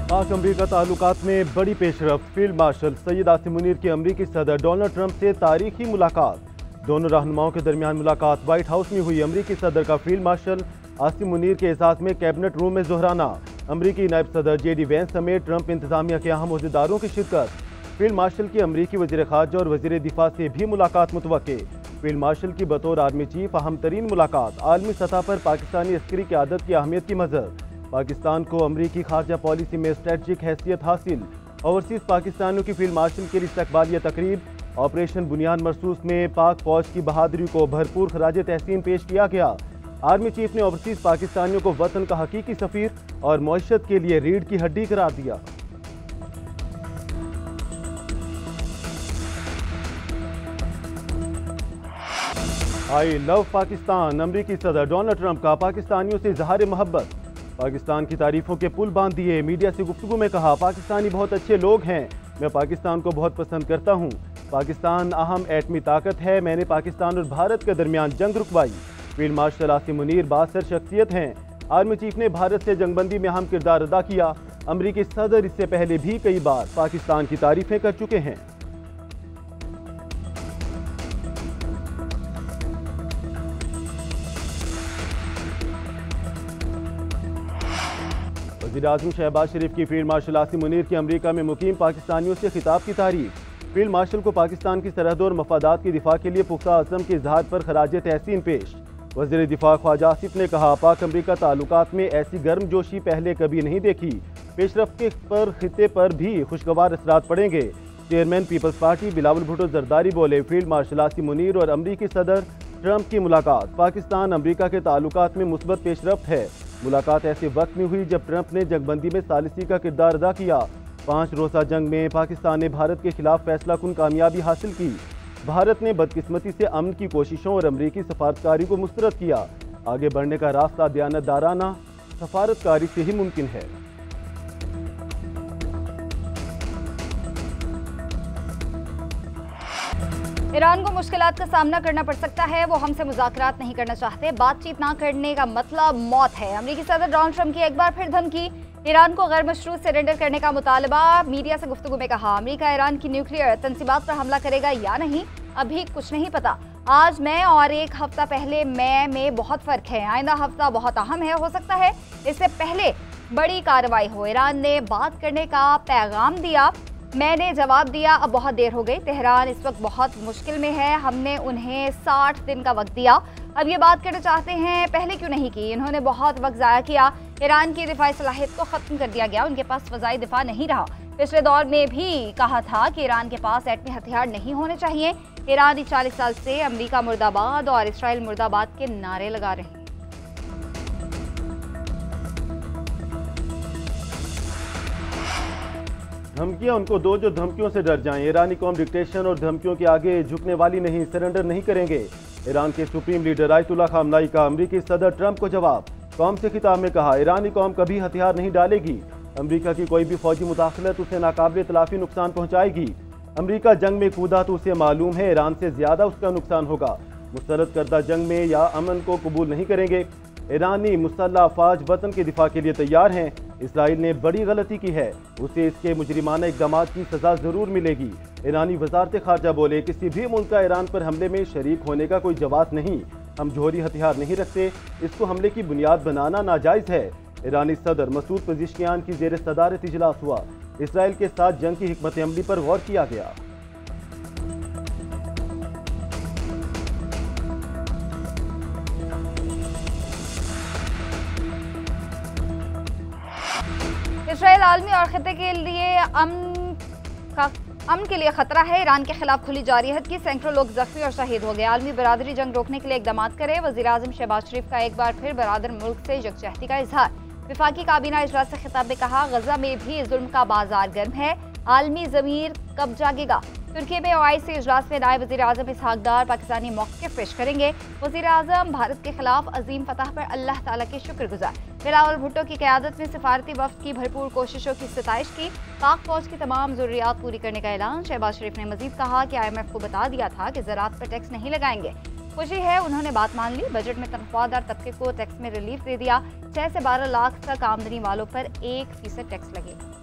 पाक अमरीका ताल्लुकात में बड़ी पेशरफ्त। फील्ड मार्शल सैयद आसिम मुनीर की अमरीकी सदर डोनाल्ड ट्रंप से तारीखी मुलाकात। दोनों रहनुमाओं के दरमियान मुलाकात व्हाइट हाउस में हुई। अमरीकी सदर का फील्ड मार्शल आसिम मुनीर के एजाज में कैबिनेट रूम में जोहराना। अमरीकी नायब सदर JD वेंस समेत ट्रंप इंतजामिया के अहम अहदेदारों की शिरकत। फील्ड मार्शल की अमरीकी वज़ीर ख़ारजा और वज़ीर दिफा से भी मुलाकात मुतवक्के। फील्ड मार्शल की बतौर आर्मी चीफ अहम तरीन मुलाकात। आलमी सतह पर पाकिस्तानी अस्करी क़यादत की अहमियत की मज़र। पाकिस्तान को अमरीकी खारजा पॉलिसी में स्ट्रेटजिक हैसियत हासिल। ओवरसीज़ पाकिस्तानियों की फील्ड मार्शल के लिए इस्तकबालिया तकरीब। ऑपरेशन बुनियाद मरसूस में पाक फौज की बहादुरी को भरपूर खराज तहसीन पेश किया गया। आर्मी चीफ ने ओवरसीज़ पाकिस्तानियों को वतन का हकीकी सफ़ीर और मईशत के लिए रीढ़ की हड्डी करार दिया। I love Pakistan. अमरीकी सदर डोनाल्ड ट्रंप का पाकिस्तानियों से इजहार मोहब्बत। पाकिस्तान की तारीफों के पुल बांध दिए। मीडिया से गुफ्तगू में कहा, पाकिस्तानी बहुत अच्छे लोग हैं, मैं पाकिस्तान को बहुत पसंद करता हूँ। पाकिस्तान अहम एटमी ताकत है, मैंने पाकिस्तान और भारत के दरमियान जंग रुकवाई। फील्ड मार्शल आसिम मुनीर बासर शख्सियत हैं। आर्मी चीफ ने भारत से जंगबंदी में अहम किरदार अदा किया। अमरीकी सदर इससे पहले भी कई बार पाकिस्तान की तारीफें कर चुके हैं। वज़ीर-ए-आज़म शहबाज शरीफ की फील्ड मार्शल आसिम मुनीर की अमरीका में मुकीम पाकिस्तानियों से खिताब की तारीफ। फील्ड मार्शल को पाकिस्तान की सरहद और मफादात की दिफा के लिए पुख्ता अज़्म के इजहार पर खराज तहसीन पेश। वज़ीर दिफा ख्वाजा आसिफ ने कहा, पाक अमरीका ताल्लुकात में ऐसी गर्मजोशी पहले कभी नहीं देखी। पेशरफ्त के पर खिते पर भी खुशगवार असरात पड़ेंगे। चेयरमैन पीपल्स पार्टी बिलावल भुट्टो जरदारी बोले, फील्ड मार्शल आसिम मुनीर और अमरीकी सदर ट्रंप की मुलाकात पाकिस्तान अमरीका के ताल्लुकात में मुस्बत पेशरफ्त है। मुलाकात ऐसे वक्त में हुई जब ट्रंप ने जंगबंदी में सालिसी का किरदार अदा किया। 5 रोज़ा जंग में पाकिस्तान ने भारत के खिलाफ फैसला कुन कामयाबी हासिल की। भारत ने बदकिस्मती से अमन की कोशिशों और अमरीकी सफारतकारी को मुस्तरद किया। आगे बढ़ने का रास्ता दयानतदाराना सफारतकारी से ही मुमकिन है। ईरान को मुश्किलात का सामना करना पड़ सकता है, वो हमसे मुज़ाकरात नहीं करना चाहते। बातचीत ना करने का मतलब मौत है। अमरीकी सदर डोनाल्ड ट्रंप की एक बार फिर धमकी। ईरान को गैर मशरूत सरेंडर करने का मुतालबा। मीडिया से गुफ्तगू में कहा, अमरीका ईरान की न्यूक्लियर तंसीबात पर हमला करेगा या नहीं, अभी कुछ नहीं पता। आज मैं और एक हफ्ता पहले मैं में बहुत फ़र्क है। आइंदा हफ्ता बहुत अहम है, हो सकता है इससे पहले बड़ी कार्रवाई हो। ईरान ने बात करने का पैगाम दिया, मैंने जवाब दिया, अब बहुत देर हो गई। तेहरान इस वक्त बहुत मुश्किल में है, हमने उन्हें 60 दिन का वक्त दिया, अब ये बात करना चाहते हैं, पहले क्यों नहीं की। इन्होंने बहुत वक्त ज़ाया किया। ईरान की दिफाई सलाहियत को ख़त्म कर दिया गया, उनके पास फ़ज़ाई दिफा नहीं रहा। पिछले दौर में भी कहा था कि ईरान के पास एटमी हथियार नहीं होने चाहिए। ईरानी 40 साल से अमरीका मुर्दाबाद और इसराइल मुर्दाबाद के नारे लगा रहे हैं। धमकियां उनको दो जो धमकियों से डर जाएं। ईरानी कौम डिक्टेशन और धमकियों के आगे झुकने वाली नहीं, सरेंडर नहीं करेंगे। ईरान के सुप्रीम लीडर आयतुल्लाह खामनाई का अमरीकी सदर ट्रंप को जवाब। कौम से खिताब में कहा, ईरानी कौम कभी हथियार नहीं डालेगी। अमरीका की कोई भी फौजी मुदाखलत उसे नाकाबिल तलाफी नुकसान पहुँचाएगी। अमरीका जंग में कूदा तो उसे मालूम है ईरान से ज़्यादा उसका नुकसान होगा। मुस्तरद करदा जंग में या अमन को कबूल नहीं करेंगे। ईरानी मुसल्लह अफवाज वतन के दिफा के लिए तैयार हैं। इसराइल ने बड़ी गलती की है, उसे इसके मुजरिमाना इक़दाम की सज़ा ज़रूर मिलेगी। ईरानी वज़ारत ख़ारजा बोले, किसी भी मुल्क का ईरान पर हमले में शरीक होने का कोई जवाब नहीं। हम जोहरी हथियार नहीं रखते, इसको हमले की बुनियाद बनाना नाजायज़ है। ईरानी सदर मसूद पेज़ेश्कियान की ज़ेर सदारत इजलास हुआ। इसराइल के साथ जंग की हिकमत अमली पर गौर किया गया। इसराइल आलमी और खिते के लिए अमन के लिए खतरा है। ईरान के खिलाफ खुली जारहियत की सैकड़ों लोग जख्मी और शहीद हो गए। आलमी बरादरी जंग रोकने के लिए इकदाम करे। वज़ीर-ए-आज़म शहबाज शरीफ का एक बार फिर बरादर मुल्क से यकजहती का इजहार। विफाकी काबीना इजलास से खिताब में कहा, गजा में भी जुल्म का बाजार गर्म है, आलमी ज़मीर कब जागेगा। तुर्की में OIC इजलास में नायब वज़ीर-ए-आज़म इसहाक डार पाकिस्तानी मौक़िफ़ पेश करेंगे। वज़ीर-ए-आज़म भारत के खिलाफ अजीम फतह पर अल्लाह ताला के शुक्रगुजार। बिलावल भुट्टो की क़यादत में सिफारती वफ़द की भरपूर कोशिशों की सताइश की। पाक फ़ौज की तमाम ज़रूरियात पूरी करने का ऐलान। शहबाज शरीफ ने मज़ीद कहा कि IMF को बता दिया था कि ज़राअत पर टैक्स नहीं लगाएंगे। खुशी है, उन्होंने बात मान ली। बजट में तनख्वाहदार तबके को टैक्स में रिलीफ दे दिया। 6 से 12 लाख तक आमदनी वालों पर 1% टैक्स लगेगा।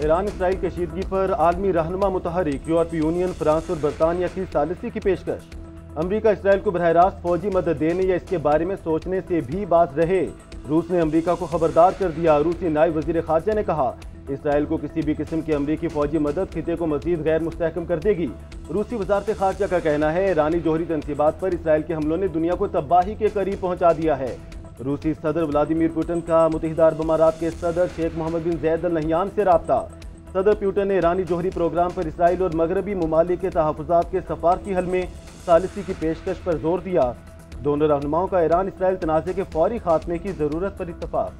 ईरान इसराइल कशीदगी पर आलमी रहनुमा मुतहरिक, यूरोपीय यूनियन, फ्रांस और बरतानिया की सालिसी की पेशकश। अमरीका इसराइल को बरह रास्त फौजी मदद देने या इसके बारे में सोचने से भी बात रहे। रूस ने अमरीका को खबरदार कर दिया। रूसी नायब वजीर खारजा ने कहा, इसराइल को किसी भी किस्म की अमरीकी फौजी मदद खिते को मजीद गैर मुस्तहकम कर देगी। रूसी वजारत खारजा का कहना है, ईरानी जोहरी तनसीबात पर इसराइल के हमलों ने दुनिया को तबाही के करीब पहुंचा दिया है। रूसी सदर व्लादिमीर पुतिन का मुत्तहिदा अरब अमारात के सदर शेख मोहम्मद बिन जैद अल नहयान से राब्ता। सदर पुतिन ने ईरानी जोहरी प्रोग्राम पर इसराइल और मगरबी ममालिक के तहफ़्फ़ुज़ात के सफारती हल में सालिसी की पेशकश पर जोर दिया। दोनों रहनुमाओं का ईरान इसराइल तनाज़े के फौरी खात्मे की ज़रूरत पर इत्तफ़ाक़।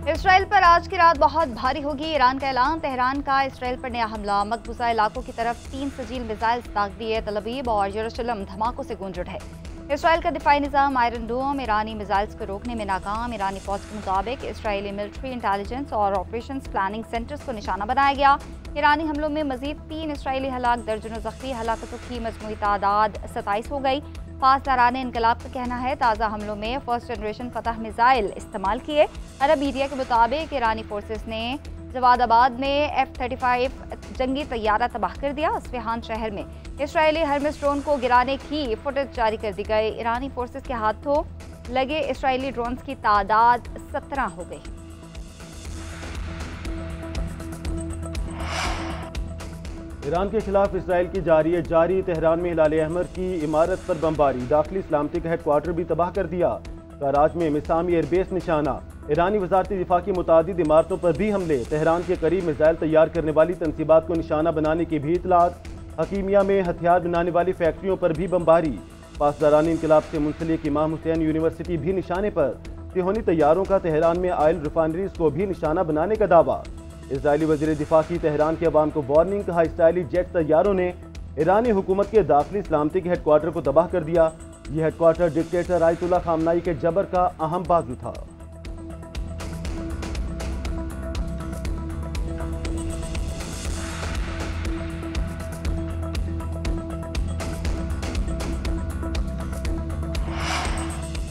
इसराइल पर आज की रात बहुत भारी होगी, ईरान का ऐलान। तेहरान का इसराइल पर नया हमला। मकबूजा इलाकों की तरफ 3 सजील मिसाइल दाग दिए। तल अवीव और यरूशलेम धमाकों से गूंज उठे। इसराइल का दिफाई निज़ाम आयरन डोम ईरानी मिसाइल्स को रोकने में नाकाम। ईरानी फौज के मुताबिक इसराइली मिलिट्री इंटेलिजेंस और ऑपरेशंस प्लानिंग सेंटर्स को निशाना बनाया गया। ईरानी हमलों में मजीद 3 इसराइली हलाक, दर्जनों जख्मी। हलाकतों की मजमूई तादाद 27 हो गई। पासदारान इनकलाब का कहना है, ताज़ा हमलों में फर्स्ट जनरेशन फतह मिसाइल इस्तेमाल किए। अरब मीडिया के मुताबिक ईरानी फोर्सेस ने जवादाबाद में F-35 जंगी तैयारा तबाह कर दिया। अस्फहान शहर में इसराइली हर्मेस ड्रोन को गिराने की फुटेज जारी कर दी गई। ईरानी फोर्सेस के हाथों लगे इसराइली ड्रोन्स की तादाद 17 हो गई। ईरान के खिलाफ इसराइल की जारी तेहरान में हिलाल अहमर की इमारत पर बमबारी। दाखिली सलामती का हेडक्वार्टर भी तबाह कर दिया। कराच में मिसामी एयरबेस निशाना। ईरानी वजारत दिफा की मुतादिद इमारतों पर भी हमले। तेहरान के करीब मिसाइल तैयार करने वाली तनसीबात को निशाना बनाने की भी इतलात। हकीमिया में हथियार बनाने वाली फैक्ट्रियों पर भी बमबारी। पासदारानी इनकलाब से मुंसलिक इमाम हुसैन यूनिवर्सिटी भी निशाने पर। तिहोनी तैयारों का तेहरान में ऑयल रिफाइनरीज को भी निशाना बनाने का दावा। इजरायली वजीर दिफा की तेहरान के अवाम को वार्निंग। कहा, इसराइली जेट तैयारों ने ईरानी हुकूमत के दाखिली सलामती के हेडक्वार्टर को तबाह कर दिया। यह हेडक्वार्टर डिक्टेटर आयतुल्लाह खामनाई के जबर का अहम बाजू था।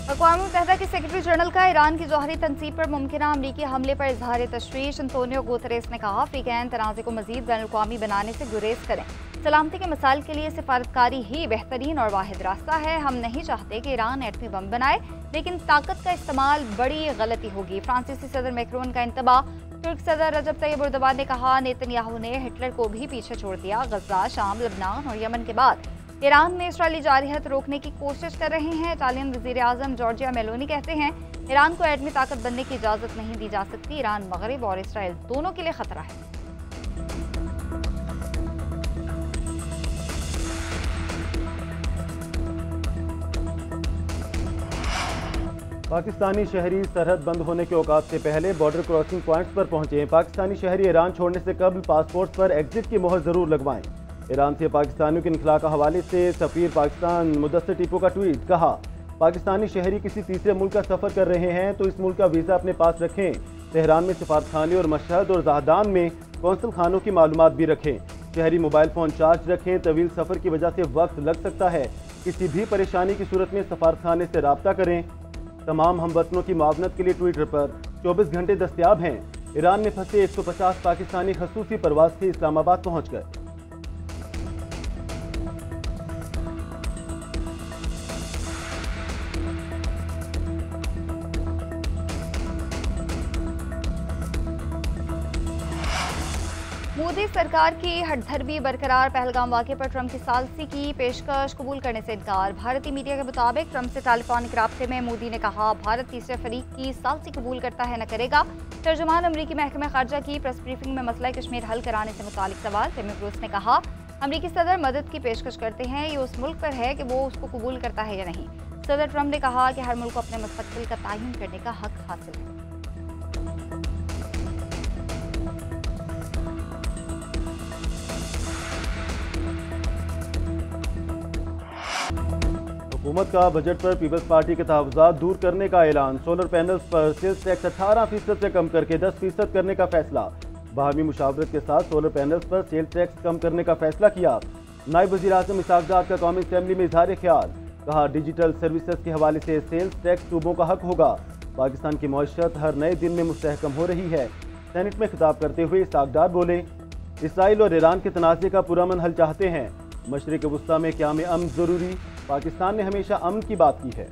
अक़वाम मुत्तहिदा के सेक्रेटरी जनरल का ईरान की जौहरी तनसीब पर मुमकिना अमरीकी हमले पर इजहार तशवीश। अंतोनियो गुतेरेस ने कहा, अफ्रीकैन तनाज़े को मजीद बैनुल-अक़वामी बनाने से गुरेज करें। सलामती के मसाइल के लिए सिफारतकारी ही बेहतरीन और वाहिद रास्ता है। हम नहीं चाहते कि ईरान एटमी बम बनाए, लेकिन ताकत का इस्तेमाल बड़ी गलती होगी। फ्रांसीसी सदर मैक्रोन का इंतबा। तुर्क सदर रजब तैयब एर्दोगान ने कहा, नेतन्याहू ने हिटलर को भी पीछे छोड़ दिया। गजा, शाम, लबनान और यमन के बाद ईरान में इसराइली जारहियत रोकने की कोशिश कर रहे हैं। इटालियन वजीर आजम जॉर्जिया मेलोनी कहते हैं, ईरान को एटमी ताकत बनने की इजाज़त नहीं दी जा सकती। ईरान मगरिब और इसराइल दोनों के लिए खतरा है। पाकिस्तानी शहरी सरहद बंद होने के औकात से पहले बॉर्डर क्रॉसिंग पॉइंट्स पर पहुंचे। पाकिस्तानी शहरी ईरान छोड़ने से कबल पासपोर्ट पर एग्जिट की मोहर जरूर लगवाएं। ईरान से पाकिस्तानियों के इनखला का हवाले से सफीर पाकिस्तान मुदस्सिर टिपो का ट्वीट। कहा, पाकिस्तानी शहरी किसी तीसरे मुल्क का सफर कर रहे हैं तो इस मुल्क का वीज़ा अपने पास रखें। तेहरान में सफारतखाने और मशहद और जहदान में कौंसल खानों की मालूमात भी रखें। शहरी मोबाइल फ़ोन चार्ज रखें। तवील सफ़र की वजह से वक्त लग सकता है। किसी भी परेशानी की सूरत में सफारतखाने से रब्ता करें। तमाम हमवतनों की मुआवनत के लिए ट्विटर पर 24 घंटे दस्तयाब हैं। ईरान में फंसे 150 पाकिस्तानी खसूसी परवाज से इस्लामाबाद पहुँच गए। मोदी सरकार की हटधर्मी बरकरार। पहलगाम वाक़े पर ट्रंप की सालसी की पेशकश कबूल करने से इनकार। भारतीय मीडिया के मुताबिक ट्रंप से टेलीफोनिक राब्ते में मोदी ने कहा, भारत तीसरे फरीक की सालसी कबूल करता है न करेगा। तर्जुमान अमरीकी महकमा खारजा की प्रेस ब्रीफिंग में मसला कश्मीर हल कराने से मुतालिक सवाल। टिम क्रूज ने कहा, अमरीकी सदर मदद की पेशकश करते हैं, ये उस मुल्क पर है कि वो उसको कबूल करता है या नहीं। सदर ट्रंप ने कहा कि हर मुल्क को अपने मुस्तकबिल का तयन करने का हक हासिल है। हुकूमत का बजट पर पीपल्स पार्टी के तहफ़्फ़ुज़ात दूर करने का ऐलान। सोलर पैनल्स पर सेल्स टैक्स 18% से कम करके 10% करने का फैसला। बाहमी मुशावरत के साथ सोलर पैनल्स पर सेल्स टैक्स कम करने का फैसला किया। नायब वज़ीर-ए-आज़म इसहाक़ डार का कौमी असम्बली में इज़हार ख्याल। कहा, डिजिटल सर्विसेज के हवाले से सेल्स टैक्स सूबों का हक होगा। पाकिस्तान की मईशत हर नए दिन में मुस्तहकम हो रही है। सेनेट में खिताब करते हुए इसहाक़ डार बोले, इसराइल और ईरान के तनाज़े का पुरअमन हल चाहते हैं। मशरिक़ वुस्ता में क़याम अमन ज़रूरी। पाकिस्तान ने हमेशा अमन की बात की है।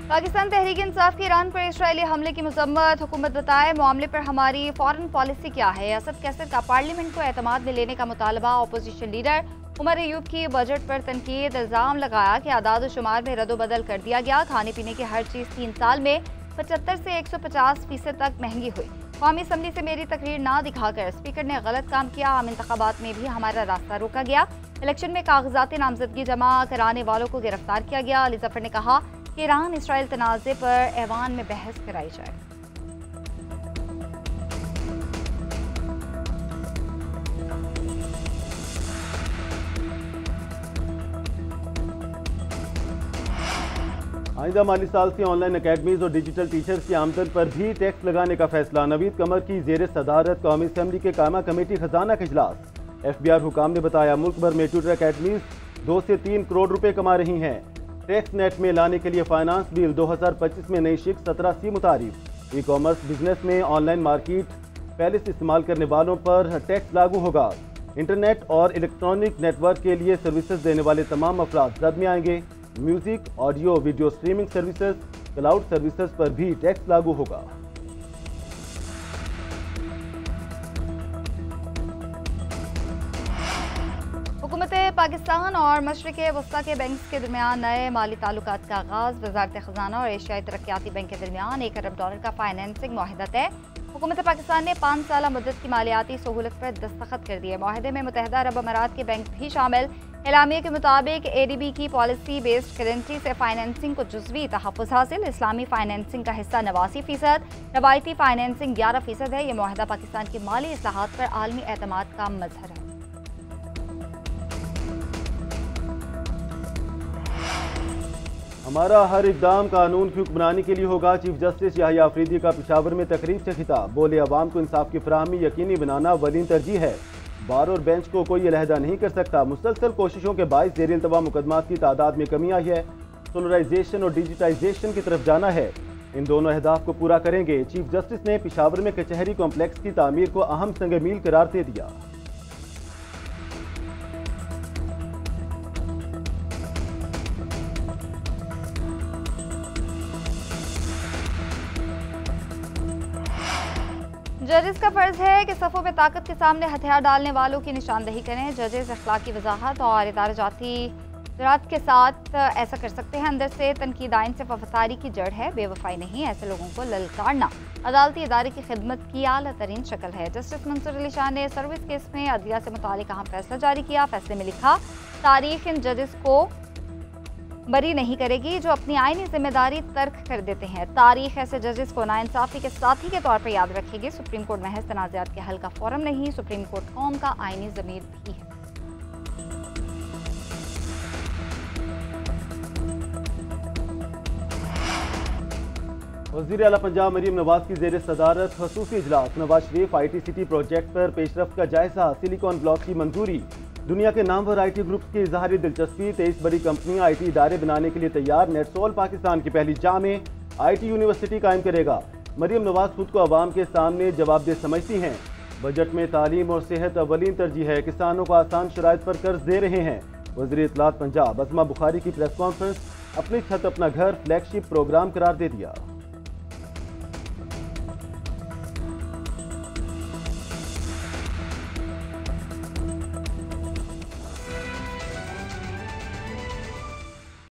पाकिस्तान तहरीक इंसाफ के ईरान पर इसराइली हमले की मजम्मत। हुकूमत बताए, मामले पर हमारी फॉरेन पॉलिसी क्या है। असद कैसर का पार्लियामेंट को एतमाद में लेने का मुतालबा। अपोजिशन लीडर उमर अयूब की बजट पर तनकीद। इल्ज़ाम लगाया कि आदाद शुमार में रद्दोबदल कर दिया गया। खाने पीने की हर चीज़ 3 साल में 75 से 150% तक महंगी हुई। कौमी असम्बली से मेरी तकरीर ना दिखाकर स्पीकर ने गलत काम किया। आम इंतखाबात में भी हमारा रास्ता रोका गया। इलेक्शन में कागजाती नामजदगी जमा कराने वालों को गिरफ्तार किया गया। अली जफर ने कहा कि ईरान इसराइल तनाज़े पर ऐवान में बहस कराई जाए। आइंदा माली साल से ऑनलाइन अकेडमीज और डिजिटल टीचर्स की आमदन पर भी टैक्स लगाने का फैसला। नवीद कमर की जेर सदारत कौमी असम्बली के कायमा कमेटी खजाना का इजलास। FBR हुकाम ने बताया, मुल्क भर में ट्यूटर अकेडमीज 2 से 3 करोड़ रुपए कमा रही हैं। टैक्स नेट में लाने के लिए फाइनेंस बिल 2025 में नई शिक 17 सी मुतारिफ। ई कॉमर्स बिजनेस में ऑनलाइन मार्केट पहले से इस्तेमाल करने वालों पर टैक्स लागू होगा। इंटरनेट और इलेक्ट्रॉनिक नेटवर्क के लिए सर्विसेज देने वाले तमाम अफराद जद में आएंगे। Music, audio, video streaming services, cloud services पर भी टैक्स लागू होगा। हुकूमत पाकिस्तान और मशरिक़ वस्ता के बैंक के दरमियान नए माली ताल्लुकात का आगाज़। वज़ारत ख़ज़ाना और एशियाई तरक्याती बैंक के दरमियान $1 अरब का फाइनेंसिंग मुआहिदा तय। हुकूमत पाकिस्तान ने 5 साल मुद्दत की मालियाती सहूलत पर दस्तखत कर दिए। मुआहिदे में मुत्तहिदा अरब अमारात के बैंक भी शामिल। एलामिया के मुताबिक ADB की पॉलिसी बेस्ड करेंसी से फाइनेंसिंग को जुज़वी तहफ़्फ़ुज़ हासिल। इस्लामी फाइनेंसिंग का हिस्सा 89%, रवायती फाइनेंसिंग 11% है। ये मुआहिदा पाकिस्तान की माली इस्लाहात पर आलमी एतमाद का मज़हर है। हमारा हर इक़दाम कानून की हुक्मरानी के लिए होगा। चीफ जस्टिस याहिया अफरीदी का पेशावर में तकरीर से खिताब। बोले, अवाम को इंसाफ की फराहमी यकीनी बनाना अव्वलीन तरजीह है। बार और बेंच को कोई अलहदा नहीं कर सकता। मुसलसल कोशिशों के बायस ज़ेर इल्तवा मुकदमात की तादाद में कमी आई है। सोलराइजेशन और डिजिटाइजेशन की तरफ जाना है। इन दोनों अहदाफ को पूरा करेंगे। चीफ जस्टिस ने पेशावर में कचहरी कॉम्प्लेक्स की तामीर को अहम संग मील करार दे दिया। जजेस का फर्ज है कि सफ़ों में ताकत के सामने हथियार डालने वालों की निशानदेही करें। जजेस अखलाकी वजाहत और इदारा जाती ज़रात के साथ ऐसा कर सकते हैं। अंदर से तनकीद आइन से वफादारी की जड़ है, बेवफाई नहीं। ऐसे लोगों को ललकारना अदालती इदारे की खिदमत की आला तरीन शक्ल है। जस्टिस मंसूर अली शाह ने सर्विस केस में अदलिया से मुताल्लिक़ अहम फैसला जारी किया। फैसले में लिखा, तारीख इन जजेस को बरी नहीं करेगी जो अपनी आईनी जिम्मेदारी तर्क कर देते हैं। तारीख ऐसे जजेस को नाइंसाफी के साथी के तौर पर याद रखेगी। सुप्रीम कोर्ट महज तनाज़ात के हल का फोरम नहीं, सुप्रीम कोर्ट कौम का आईनी ज़मीर भी है। वज़ीर आला पंजाब मरीम नवाज की ज़ेर सदारत ख़ुसूसी इजलास। Nawaz Sharif IT city project पर पेशरफ्त का जायजा। सिलिकॉन ब्लॉक की मंजूरी। दुनिया के नामवर IT ग्रुप्स की इज़हारी दिलचस्पी। 23 बड़ी कंपनियां IT इदारे बनाने के लिए तैयार। नेटसोल पाकिस्तान की पहली जामे IT यूनिवर्सिटी कायम करेगा। मरीम नवाज खुद को अवाम के सामने जवाबदेह समझती हैं। बजट में तालीम और सेहत अव्वलीन तरजीह है। किसानों को आसान शराइत पर कर्ज दे रहे हैं। वज़ीर इत्तलात पंजाब अज़मा बुखारी की प्रेस कॉन्फ्रेंस। अपनी छत अपना घर फ्लैगशिप प्रोग्राम करार दे दिया।